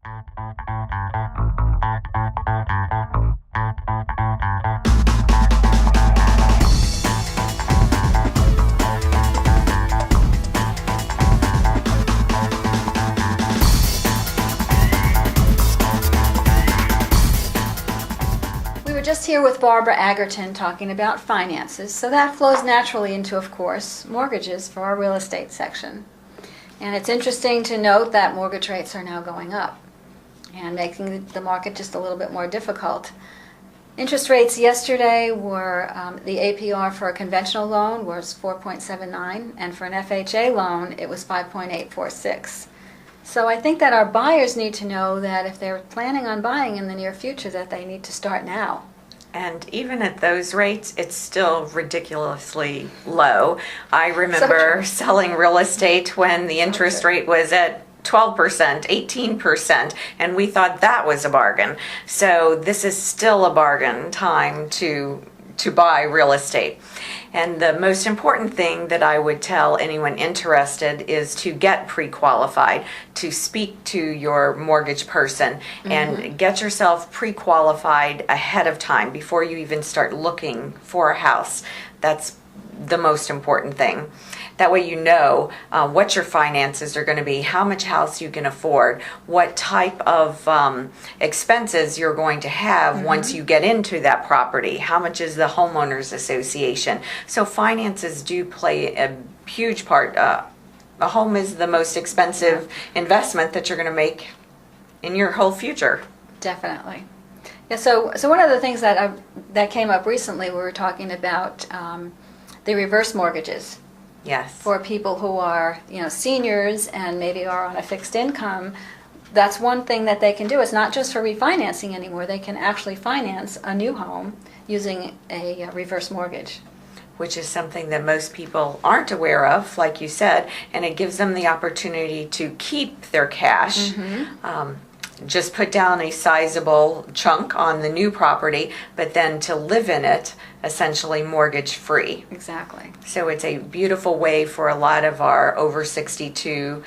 We were just here with Barbara Agerton talking about finances, so that flows naturally into, of course, mortgages for our real estate section. And it's interesting to note that mortgage rates are now going up and making the market just a little bit more difficult. Interest rates yesterday were, the APR for a conventional loan was 4.79, and for an FHA loan it was 5.846. So I think that our buyers need to know that if they're planning on buying in the near future, that they need to start now. And even at those rates, it's still ridiculously low. I remember selling real estate when the interest rate was at 12%, 18%, and we thought that was a bargain. So this is still a bargain time to buy real estate. And the most important thing that I would tell anyone interested is to get pre-qualified, to speak to your mortgage person and get yourself pre-qualified ahead of time before you even start looking for a house. That's the most important thing. That way you know what your finances are going to be, how much house you can afford, what type of expenses you're going to have once you get into that property, how much is the homeowners association. So finances do play a huge part. A home is the most expensive investment that you're going to make in your whole future. Definitely. Yeah. So one of the things that came up recently, we were talking about the reverse mortgages. Yes. For people who are, seniors and maybe are on a fixed income. That's one thing that they can do. It's not just for refinancing anymore. They can actually finance a new home using a reverse mortgage. Which is something that most people aren't aware of, like you said, and it gives them the opportunity to keep their cash. Just put down a sizable chunk on the new property, but then to live in it essentially mortgage free. Exactly. So it's a beautiful way for a lot of our over 62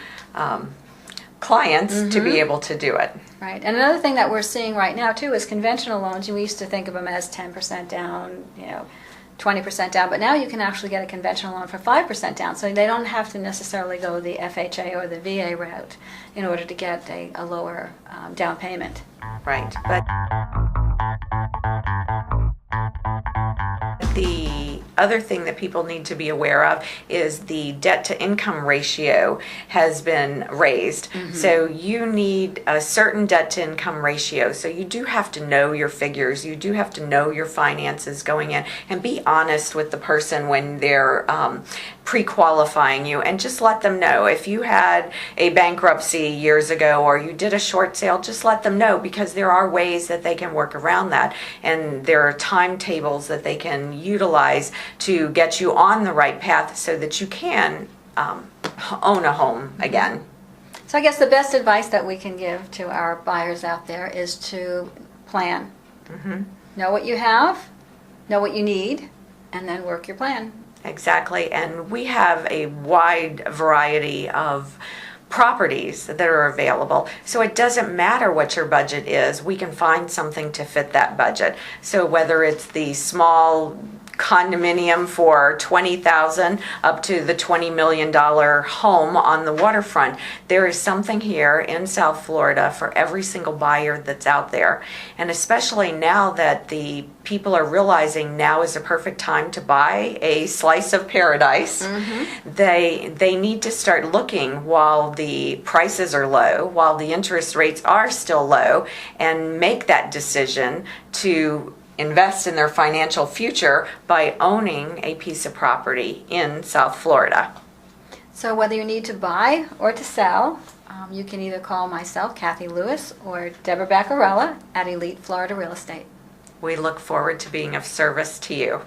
clients to be able to do it. Right. And another thing that we're seeing right now too is conventional loans. We used to think of them as 10% down, 20% down, but now you can actually get a conventional loan for 5% down, so they don't have to necessarily go the FHA or the VA route in order to get a lower down payment. Right, but the other thing that people need to be aware of is the debt to income ratio has been raised. So you need a certain debt to income ratio. So you do have to know your figures. You do have to know your finances going in and be honest with the person when they're pre-qualifying you, and just let them know. If you had a bankruptcy years ago or you did a short sale, just let them know, because there are ways that they can work around that, and there are timetables that they can utilize to get you on the right path so that you can own a home again. So I guess the best advice that we can give to our buyers out there is to plan. Know what you have, know what you need, and then work your plan. Exactly, and we have a wide variety of properties that are available. So it doesn't matter what your budget is, we can find something to fit that budget. So whether it's the small condominium for $20,000 up to the $20 million home on the waterfront, there is something here in South Florida for every single buyer that's out there. And especially now that the people are realizing now is the perfect time to buy a slice of paradise, they need to start looking while the prices are low, while the interest rates are still low, and make that decision to invest in their financial future by owning a piece of property in South Florida. So whether you need to buy or to sell, you can either call myself, Kathy Lewis, or Deborah Baccarella at Elite Florida Real Estate. We look forward to being of service to you.